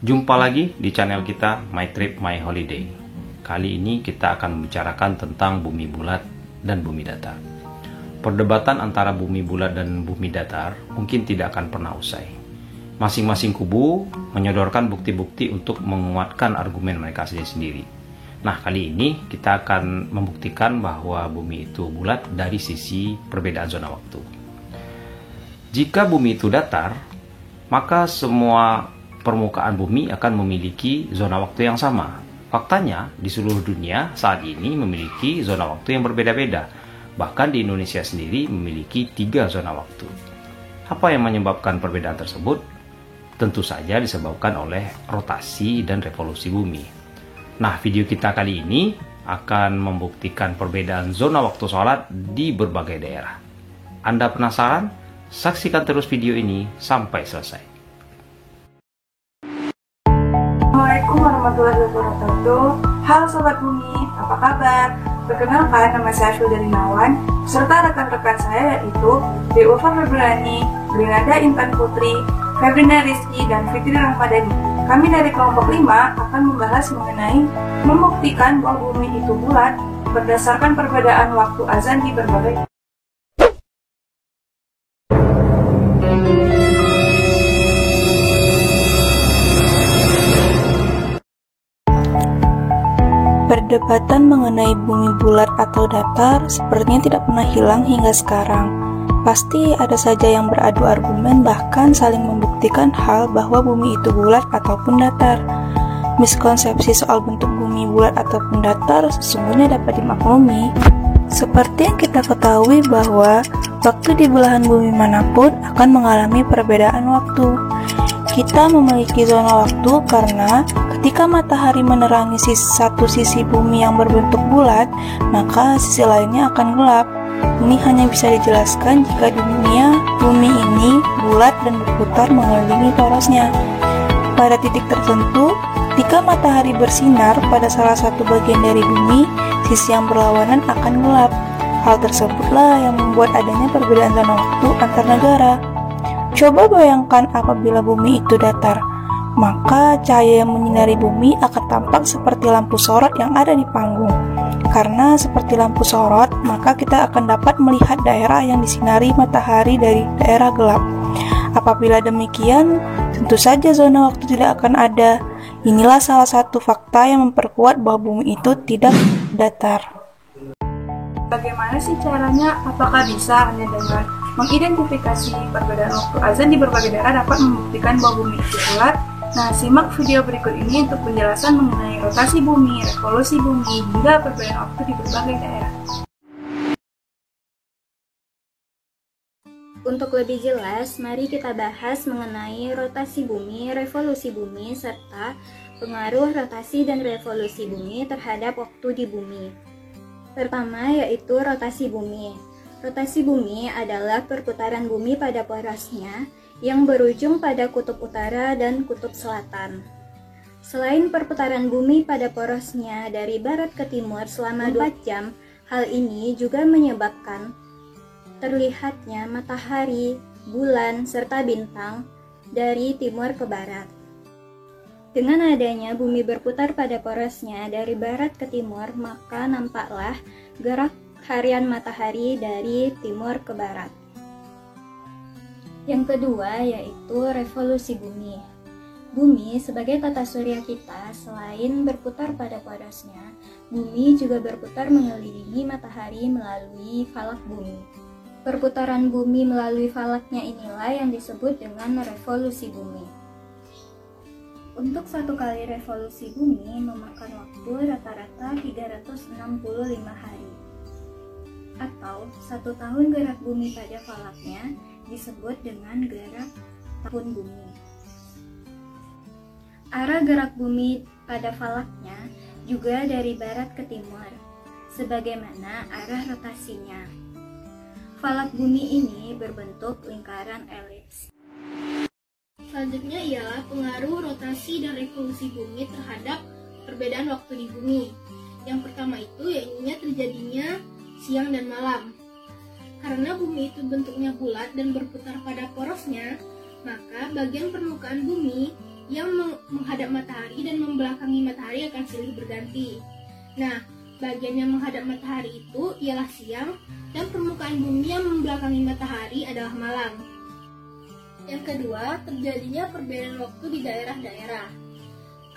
Jumpa lagi di channel kita My Trip My Holiday. Kali ini kita akan membicarakan tentang bumi bulat dan bumi datar. Perdebatan antara bumi bulat dan bumi datar mungkin tidak akan pernah usai. Masing-masing kubu menyodorkan bukti-bukti untuk menguatkan argumen mereka sendiri. Nah, kali ini kita akan membuktikan bahwa bumi itu bulat dari sisi perbedaan zona waktu. Jika bumi itu datar, maka semua permukaan bumi akan memiliki zona waktu yang sama. Faktanya, di seluruh dunia saat ini memiliki zona waktu yang berbeda-beda. Bahkan di Indonesia sendiri memiliki 3 zona waktu. Apa yang menyebabkan perbedaan tersebut? Tentu saja disebabkan oleh rotasi dan revolusi bumi. Nah, video kita kali ini akan membuktikan perbedaan zona waktu sholat di berbagai daerah. Anda penasaran? Saksikan terus video ini sampai selesai. Assalamualaikum warahmatullahi wabarakatuh. Halo Sobat Bumi, apa kabar? Perkenalkan, nama saya Fil dari Nawan, serta rekan-rekan saya yaitu Dewa Febrani, Grinada Intan Putri, Febrina Rizky, dan Fitri Rahmadani. Kami dari kelompok 5 akan membahas mengenai membuktikan bahwa bumi itu bulat berdasarkan perbedaan waktu azan di berbagai. Perdebatan mengenai bumi bulat atau datar sepertinya tidak pernah hilang hingga sekarang. Pasti ada saja yang beradu argumen bahkan saling membuktikan hal bahwa bumi itu bulat ataupun datar. Miskonsepsi soal bentuk bumi bulat ataupun datar sesungguhnya dapat dimaklumi. Seperti yang kita ketahui bahwa waktu di belahan bumi manapun akan mengalami perbedaan waktu. Kita memiliki zona waktu karena ketika matahari menerangi satu sisi bumi yang berbentuk bulat, maka sisi lainnya akan gelap. Ini hanya bisa dijelaskan jika di dunia bumi ini bulat dan berputar mengelilingi porosnya. Pada titik tertentu, ketika matahari bersinar pada salah satu bagian dari bumi, sisi yang berlawanan akan gelap. Hal tersebutlah yang membuat adanya perbedaan zona waktu antar negara. Coba bayangkan apabila bumi itu datar, maka cahaya yang menyinari bumi akan tampak seperti lampu sorot yang ada di panggung. Karena seperti lampu sorot, maka kita akan dapat melihat daerah yang disinari matahari dari daerah gelap. Apabila demikian, tentu saja zona waktu tidak akan ada. Inilah salah satu fakta yang memperkuat bahwa bumi itu tidak datar. Bagaimana sih caranya? Apakah bisa hanya dengan mengidentifikasi perbedaan waktu azan di berbagai daerah dapat membuktikan bahwa bumi itu bulat? Nah, simak video berikut ini untuk penjelasan mengenai rotasi bumi, revolusi bumi, hingga perbedaan waktu di berbagai daerah. Untuk lebih jelas, mari kita bahas mengenai rotasi bumi, revolusi bumi, serta pengaruh rotasi dan revolusi bumi terhadap waktu di bumi. Pertama yaitu rotasi bumi. Rotasi bumi adalah perputaran bumi pada porosnya yang berujung pada kutub utara dan kutub selatan. Selain perputaran bumi pada porosnya dari barat ke timur selama 24 jam, hal ini juga menyebabkan terlihatnya matahari, bulan, serta bintang dari timur ke barat. Dengan adanya bumi berputar pada porosnya dari barat ke timur, maka nampaklah gerak harian matahari dari timur ke barat. Yang kedua yaitu revolusi bumi. Bumi sebagai tata surya kita selain berputar pada porosnya, bumi juga berputar mengelilingi matahari melalui falak bumi. Perputaran bumi melalui falaknya inilah yang disebut dengan revolusi bumi. Untuk satu kali revolusi bumi memakan waktu rata-rata 365 hari. Atau 1 tahun gerak bumi pada falaknya disebut dengan gerak tahun bumi. Arah gerak bumi pada falaknya juga dari barat ke timur, sebagaimana arah rotasinya. Falak bumi ini berbentuk lingkaran elips. Selanjutnya ialah pengaruh rotasi dan revolusi bumi terhadap perbedaan waktu di bumi. Yang pertama itu yaitu terjadinya siang dan malam. Karena bumi itu bentuknya bulat dan berputar pada porosnya, maka bagian permukaan bumi yang menghadap matahari dan membelakangi matahari akan silih berganti. Nah, bagian yang menghadap matahari itu ialah siang dan permukaan bumi yang membelakangi matahari adalah malam. Yang kedua, terjadinya perbedaan waktu di daerah-daerah.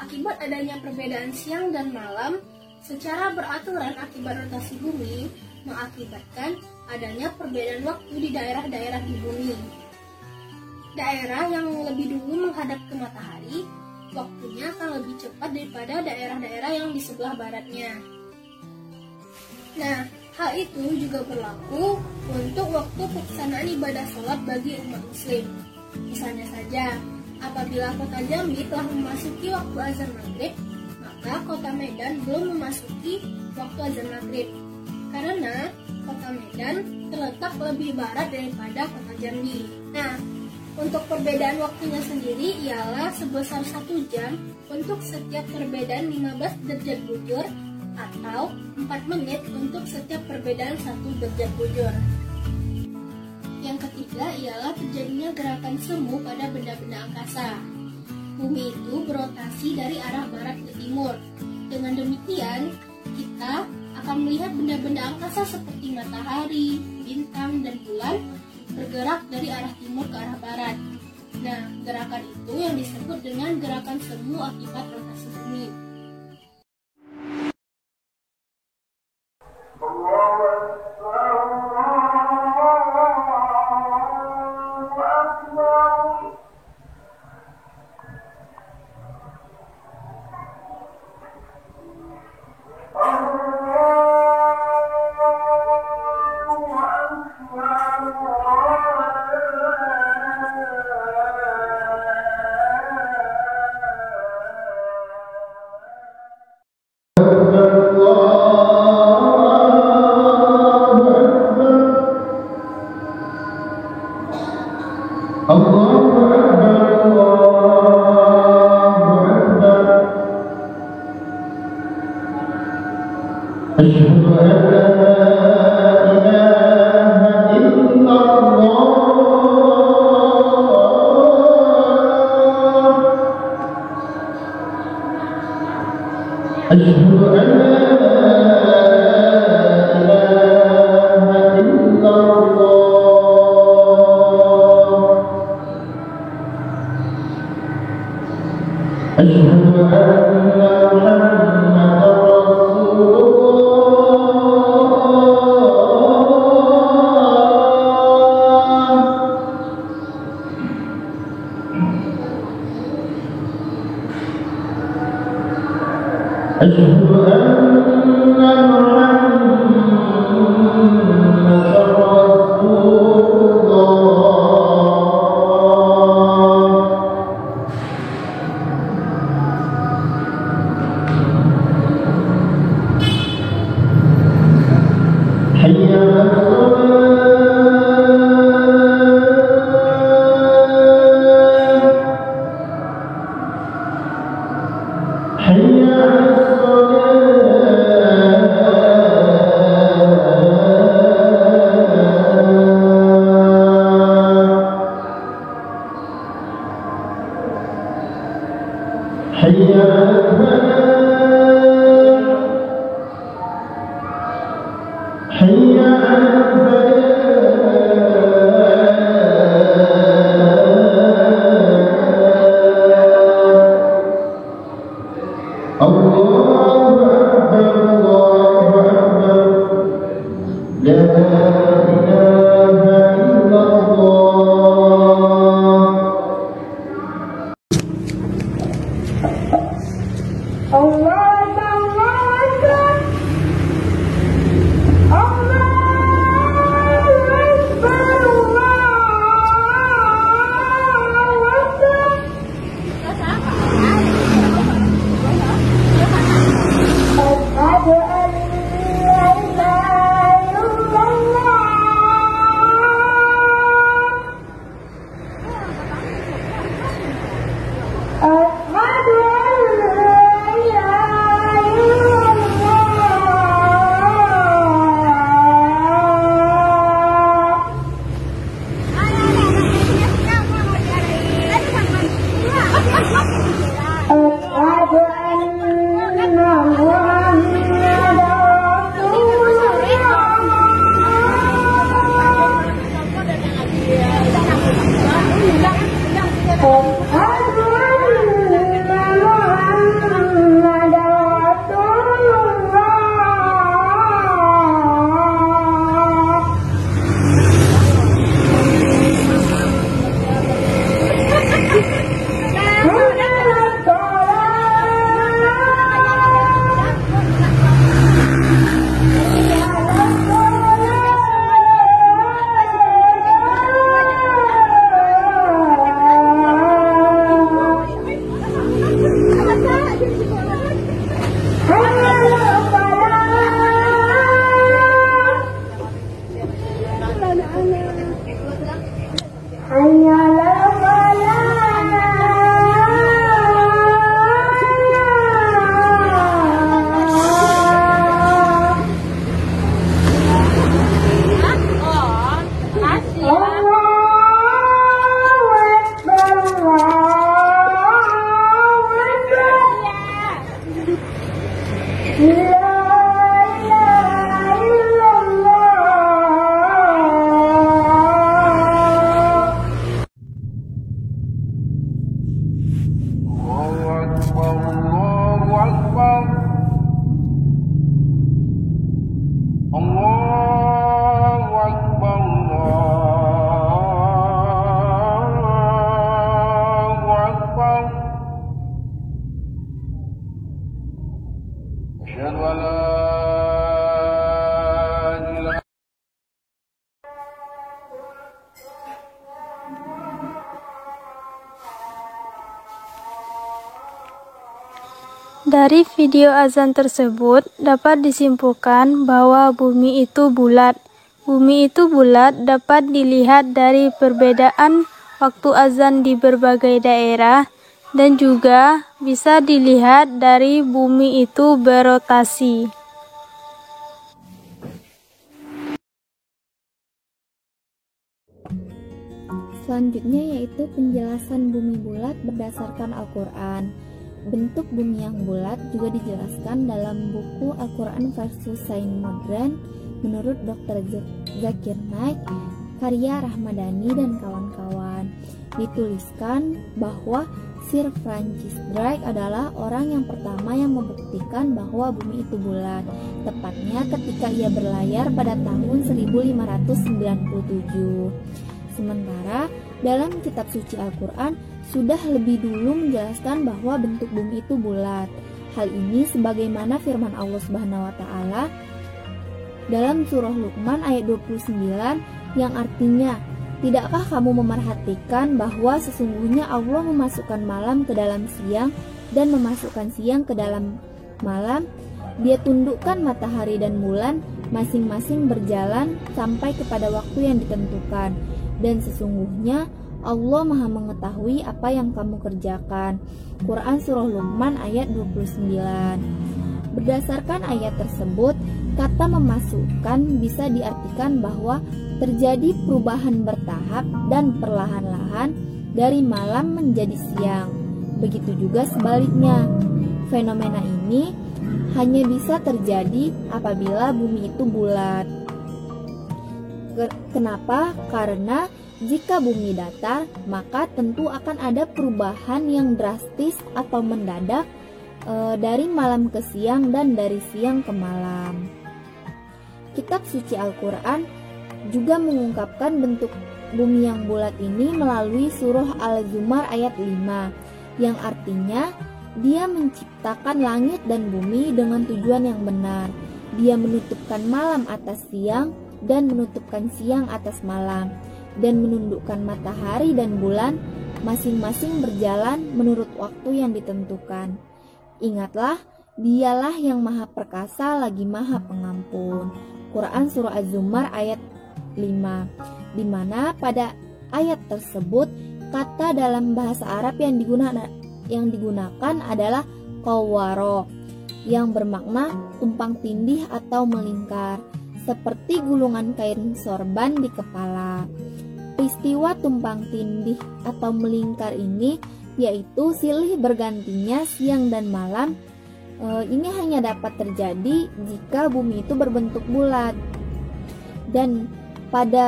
Akibat adanya perbedaan siang dan malam, secara beraturan akibat rotasi bumi mengakibatkan adanya perbedaan waktu di daerah-daerah di bumi. Daerah yang lebih dulu menghadap ke matahari, waktunya akan lebih cepat daripada daerah-daerah yang di sebelah baratnya. Nah, hal itu juga berlaku untuk waktu pelaksanaan ibadah sholat bagi umat muslim. Misalnya saja, apabila kota Jambi telah memasuki waktu azan maghrib, maka kota Medan belum memasuki waktu azan maghrib. Karena kota Medan terletak lebih barat daripada kota Jambi. Nah, untuk perbedaan waktunya sendiri ialah sebesar 1 jam untuk setiap perbedaan 15 derajat bujur atau 4 menit untuk setiap perbedaan 1 derajat bujur. Yang ketiga ialah terjadinya gerakan semu pada benda-benda angkasa. Bumi itu berotasi dari arah barat ke timur. Dengan demikian, kita akan melihat benda-benda angkasa seperti matahari, bintang, dan bulan bergerak dari arah timur ke arah barat. Nah, gerakan itu yang disebut dengan gerakan semu akibat rotasi bumi. Dari video azan tersebut dapat disimpulkan bahwa bumi itu bulat. Bumi itu bulat dapat dilihat dari perbedaan waktu azan di berbagai daerah dan juga bisa dilihat dari bumi itu berotasi. Selanjutnya yaitu penjelasan bumi bulat berdasarkan Al-Quran. Bentuk bumi yang bulat juga dijelaskan dalam buku Al-Quran versus Sains Modern menurut Dr. Zakir Naik, karya Rahmadani dan kawan-kawan. Dituliskan bahwa Sir Francis Drake adalah orang yang pertama yang membuktikan bahwa bumi itu bulat, tepatnya ketika ia berlayar pada tahun 1597. Sementara dalam kitab suci Al-Quran sudah lebih dulu menjelaskan bahwa bentuk bumi itu bulat. Hal ini sebagaimana firman Allah Subhanahu wa taala dalam surah Luqman ayat 29 yang artinya, tidakkah kamu memerhatikan bahwa sesungguhnya Allah memasukkan malam ke dalam siang dan memasukkan siang ke dalam malam? Dia tundukkan matahari dan bulan masing-masing berjalan sampai kepada waktu yang ditentukan. Dan sesungguhnya Allah Maha mengetahui apa yang kamu kerjakan. Quran Surah Luqman ayat 29. Berdasarkan ayat tersebut, kata memasukkan bisa diartikan bahwa terjadi perubahan bertahap dan perlahan-lahan dari malam menjadi siang. Begitu juga sebaliknya. Fenomena ini hanya bisa terjadi apabila bumi itu bulat. Kenapa? Karena jika bumi datar, maka tentu akan ada perubahan yang drastis atau mendadak dari malam ke siang dan dari siang ke malam. Kitab suci Al-Quran juga mengungkapkan bentuk bumi yang bulat ini melalui surah Al-Zumar ayat 5, yang artinya Dia menciptakan langit dan bumi dengan tujuan yang benar. Dia menutupkan malam atas siang dan menutupkan siang atas malam, dan menundukkan matahari dan bulan masing-masing berjalan menurut waktu yang ditentukan. Ingatlah, Dialah yang maha perkasa lagi maha pengampun. Quran Surah Az-Zumar ayat 5, di mana pada ayat tersebut kata dalam bahasa Arab yang digunakan adalah qawwaro, yang bermakna tumpang tindih atau melingkar, seperti gulungan kain sorban di kepala. Peristiwa tumpang tindih atau melingkar ini yaitu silih bergantinya siang dan malam. Ini hanya dapat terjadi jika bumi itu berbentuk bulat. Dan pada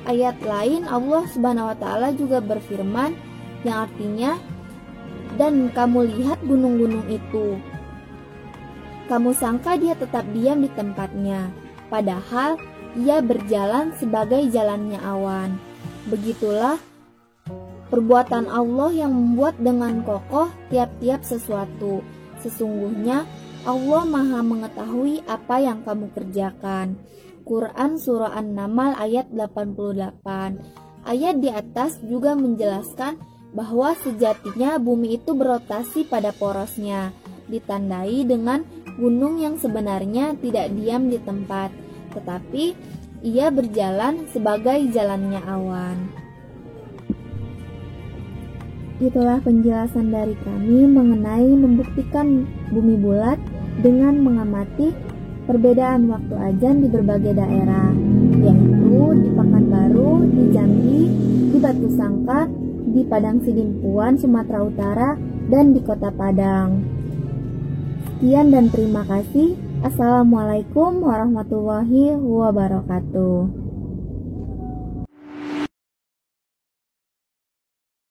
ayat lain Allah Subhanahu wa taala juga berfirman yang artinya, dan kamu lihat gunung-gunung itu, kamu sangka dia tetap diam di tempatnya, padahal ia berjalan sebagai jalannya awan. Begitulah perbuatan Allah yang membuat dengan kokoh tiap-tiap sesuatu. Sesungguhnya Allah Maha mengetahui apa yang kamu kerjakan. Quran Surah An-Naml ayat 88. Ayat di atas juga menjelaskan bahwa sejatinya bumi itu berotasi pada porosnya, ditandai dengan gunung yang sebenarnya tidak diam di tempat, tetapi ia berjalan sebagai jalannya awan. itulah penjelasan dari kami mengenai membuktikan bumi bulat dengan mengamati perbedaan waktu azan di berbagai daerah, yaitu di Pekanbaru, di Jambi, di Batu Sangkar, di Padang Sidimpuan, Sumatera Utara, dan di Kota Padang. Sekian dan terima kasih. Assalamualaikum warahmatullahi wabarakatuh.